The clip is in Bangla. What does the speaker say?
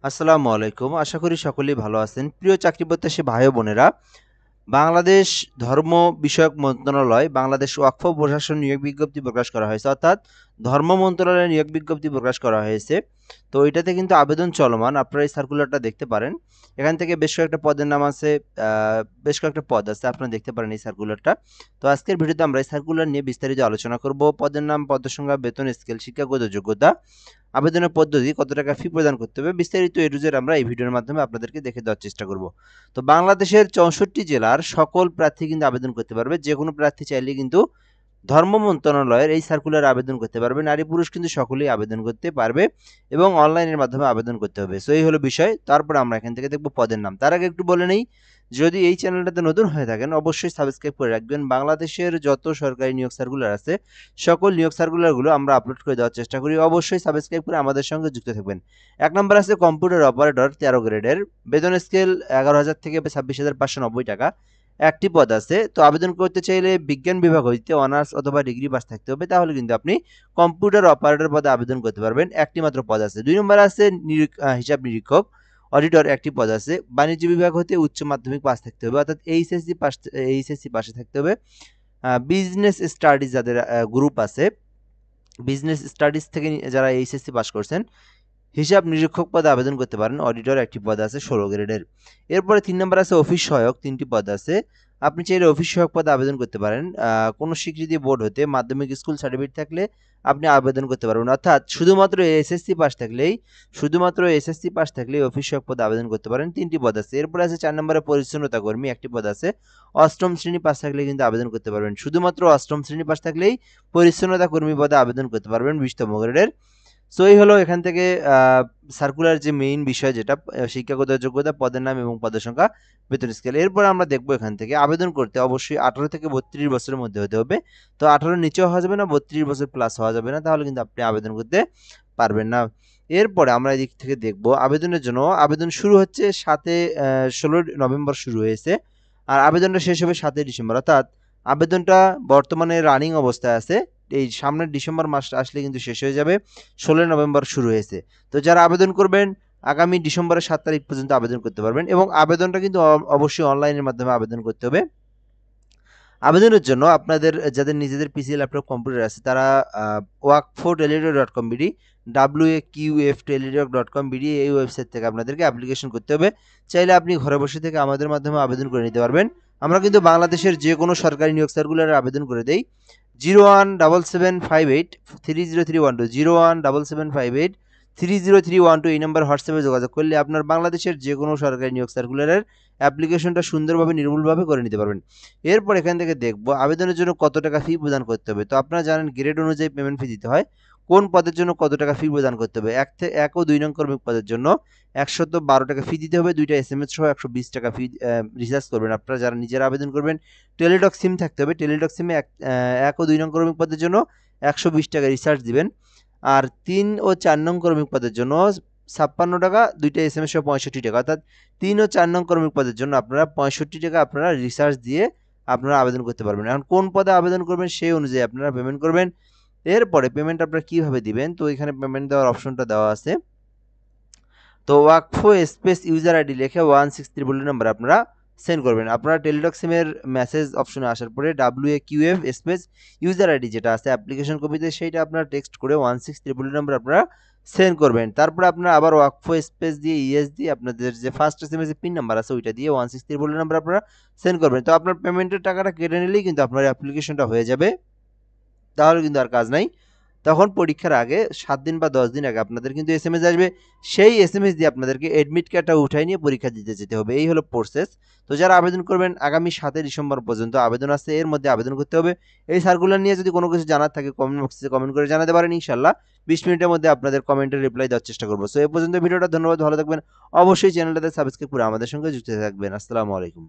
আসসালামু আলাইকুম। আশা করি সকলেই ভালো আছেন। প্রিয় চাকরি প্রত্যাশী ভাই ও বোনেরা, বাংলাদেশ ধর্ম বিষয়ক মন্ত্রণালয় বাংলাদেশ ওয়াকফ প্রশাসন নিয়োগ বিজ্ঞপ্তি প্রকাশ করা হয়েছে, অর্থাৎ ধর্ম মন্ত্রণালয়ের নিয়োগ বিজ্ঞপ্তি প্রকাশ করা হয়েছে। তো এটাতে কিন্তু আবেদন চলমান। আপনারা এই সার্কুলারটা দেখতে পারেন। এখান থেকে বেশ কয়েকটা পদের নাম আছে, বেশ কয়েকটা পদ আছে, আপনারা দেখতে পারেন এই সার্কুলারটা। তো আজকের ভিডিওতে আমরা এই সার্কুলার নিয়ে বিস্তারিত আলোচনা করব। পদের নাম, পদের সংখ্যা, বেতন স্কেল, শিক্ষাগত যোগ্যতা, আবেদনের পদ্ধতি, কত টাকা ফি প্রদান করতে হবে, বিস্তারিত এ টু জেড আমরা এই ভিডিওর মাধ্যমে আপনাদেরকে দেখে দেওয়ার চেষ্টা করব। তো বাংলাদেশের 64 জেলার সকল প্রার্থী কিন্তু আবেদন করতে পারবে। যে কোনো প্রার্থী চাইলে কিন্তু ধর্ম মন্ত্রণালয়ের এই সার্কুলার আবেদন করতে পারবে। নারী পুরুষ কিন্তু সকলেই আবেদন করতে পারবে এবং অনলাইনের মাধ্যমে আবেদন করতে হবে। সো এই হলো বিষয়। তারপর আমরা এখান থেকে দেখব পদের নাম। তার আগে একটু বলে নেই, যদি এই চ্যানেলটাতে নতুন হয়ে থাকেন অবশ্যই সাবস্ক্রাইব করে রাখবেন। বাংলাদেশের যত সরকারি নিয়োগ সার্কুলার আছে সকল নিয়োগ সার্কুলারগুলো আমরা আপলোড করে দেওয়ার চেষ্টা করি। অবশ্যই সাবস্ক্রাইব করে আমাদের সঙ্গে যুক্ত থাকবেন। ১ নম্বর আছে কম্পিউটার অপারেটর 13 গ্রেডের, বেতন স্কেল ১১,০০০ থেকে ২৬,৫৯০ টাকা। একটি পদ আছে। তো আবেদন করতে চাইলে বিজ্ঞান বিভাগ হইতে অনার্স অথবা ডিগ্রি পাস থাকতে হবে, তাহলে কিন্তু আপনি কম্পিউটার অপারেটর পদে আবেদন করতে পারবেন। একটি মাত্র পদ আছে। ২ নম্বর আছে হিসাব নিরীক্ষক অডিটর, একটি পদ আছে। বাণিজ্য বিভাগ হতে উচ্চ মাধ্যমিক পাস থাকতে হবে, অর্থাৎ এইচএসসি পাশে থাকতে হবে। বিজনেস স্টাডিজ যাদের গ্রুপ আছে, বিজনেস স্টাডিজ থেকে যারা এইচএসসি পাস করছেন, হিসাব নিরীক্ষক পদে আবেদন করতে পারেন। অডিটর একটি পদ আছে 16 গ্রেডের। এরপরে ৩ নম্বর আছে অফিস সহায়ক, ৩টি পদ আছে। আপনি চাইলে অফিস সহায়ক পদে আবেদন করতে পারেন। কোনো স্বীকৃতি বোর্ড হতে মাধ্যমিক স্কুল সার্টিফিকেট থাকলে আপনি আবেদন করতে পারবেন, অর্থাৎ শুধুমাত্র এসএসসি পাস থাকলেই অফিস সহায়ক পদে আবেদন করতে পারেন। 3টি পদ আছে। এরপরে আছে 4 নম্বরে পরিচ্ছন্নতা কর্মী, একটি পদ আছে। অষ্টম শ্রেণী পাস থাকলে কিন্তু আবেদন করতে পারবেন। শুধুমাত্র অষ্টম শ্রেণী পাস থাকলেই পরিচ্ছন্নতা কর্মী পদে আবেদন করতে পারবেন 20তম গ্রেডের। সো এই হলো এখান থেকে সার্কুলার যে মেইন বিষয়, যেটা শিক্ষাগত যোগ্যতা, পদের নাম এবং পদের সংখ্যা, বেতন স্কেল। এরপর আমরা দেখবো এখান থেকে আবেদন করতে অবশ্যই 18 থেকে 32 বছরের মধ্যে হতে হবে। তো 18 নিচেও হওয়া যাবে না, 32 বছর প্লাস হওয়া যাবে না, তাহলে কিন্তু আপনি আবেদন করতে পারবেন না। এরপরে আমরা এদিক থেকে দেখব আবেদনের জন্য। আবেদন শুরু হচ্ছে 16 নভেম্বর শুরু হয়েছে, আর আবেদনটা শেষ হবে 7 ডিসেম্বর, অর্থাৎ আবেদনটা বর্তমানে রানিং অবস্থায় আছে। এই সামনের ডিসেম্বর মাসটা আসলে কিন্তু শেষ হয়ে যাবে। 16 নভেম্বর শুরু হয়েছে। তো যারা আবেদন করবেন আগামী ডিসেম্বরের 7 তারিখ পর্যন্ত আবেদন করতে পারবেন, এবং আবেদনটা কিন্তু অবশ্যই অনলাইনের মাধ্যমে আবেদন করতে হবে। আবেদনের জন্য আপনাদের যাদের নিজেদের পিসি, ল্যাপটপ, কম্পিউটার আছে তারা workforteledoc.com.bd waqfteledoc.com.bd এই ওয়েবসাইট থেকে আপনাদেরকে অ্যাপ্লিকেশন করতে হবে। চাইলে আপনি ঘরে বসে থেকে আমাদের মাধ্যমে আবেদন করে নিতে পারবেন। আমরা কিন্তু বাংলাদেশের যে কোনো সরকারি নিয়োগ সার্কুলারে আবেদন করে দেই। 0177583031 0177583031 এই নাম্বার হোয়াটসঅ্যাপে যোগাযোগ করলে আপনার বাংলাদেশের যে কোনো সরকারি নিয়োগ সার্কুলারের অ্যাপ্লিকেশনটা সুন্দরভাবে নির্ভুলভাবে করে নিতে পারবেন। এরপর এখান থেকে দেখব আবেদনের জন্য কত টাকা ফি প্রদান করতে হবে। তো আপনারা জানেন গ্রেড অনুযায়ী পেমেন্ট ফি দিতে হয়। কোন পদের জন্য কত টাকা ফি প্রদান করতে হবে। 1 ও 2 নং কর্মী পদের জন্য 112 টাকা ফি দিতে হবে। 2টা এসএমএস সহ 120 টাকা ফি রিচার্জ করবেন। আপনারা যারা নিজেরা আবেদন করবেন টেলিটক সিম থাকতে হবে। টেলিটক সিমে 1 ও 2 নং কর্মী পদের জন্য 120 টাকা রিচার্জ দিবেন। আর 3 ও 4 নং কর্মী পদের জন্য 56 টাকা, 2টা এসএমএস সহ 65 টাকা, অর্থাৎ 3 ও 4 নং কর্মী পদের জন্য আপনারা 65 টাকা আপনারা রিচার্জ দিয়ে আপনারা আবেদন করতে পারবেন। এখন কোন পদে আবেদন করবেন সেই অনুযায়ী আপনারা পেমেন্ট করবেন। এরপরে পেমেন্ট আপনারা কিভাবে দিবেন, তো এখানে পেমেন্ট দেওয়ার অপশনটা দেওয়া আছে। তো ওয়াকফো স্পেস ইউজার আইডি লিখে 163 নম্বরে আপনারা সেন্ড করবেন। আপনারা টেলিটক সিমের মেসেজ অপশনে আসার পরে WAQF স্পেস ইউজার আইডি যেটা আছে অ্যাপ্লিকেশন কপিতে, সেইটা আপনারা টেক্সট করে 163 নম্বরে আপনারা সেন্ড করবেন। তারপরে আপনারা আবার ওয়াকফো স্পেস দিয়ে ইএস দিয়ে আপনাদের যে ফার্স্ট এসএমএস এর পিন নাম্বার আছে ওইটা দিয়ে 163 নম্বরে আপনারা সেন্ড করবেন। তো আপনার পেমেন্টের টাকাটা কেটে নিলেই কিন্তু আপনার অ্যাপ্লিকেশনটা হয়ে যাবে, তাহলে কিন্তু আর কাজ নাই। তখন পরীক্ষার আগে 7 দিন বা 10 দিন আগে আপনাদের কিন্তু এসএমএস আসবে। সেই এসএমএস দিয়ে আপনাদেরকে অ্যাডমিট কার্ডটা উঠাই নিয়ে পরীক্ষা দিতে যেতে হবে। এই হলো প্রসেস। তো যারা আবেদন করবেন আগামী 7 ডিসেম্বর পর্যন্ত আবেদন আছে, এর মধ্যে আবেদন করতে হবে। এই সার্কুলার নিয়ে যদি কোনো কিছু জানার থাকে কমেন্ট বক্সে কমেন্ট করে জানাতে পারেন। ইনশাআল্লাহ 20 মিনিটের মধ্যে আপনাদের কমেন্টের রিপ্লাই দেওয়ার চেষ্টা করব। সো এই পর্যন্ত ভিডিওটা, ধন্যবাদ, ভালো থাকবেন। অবশ্যই চ্যানেলটাতে সাবস্ক্রাইব করে আমাদের সঙ্গে যুক্ত থাকবেন। আসসালামু আলাইকুম।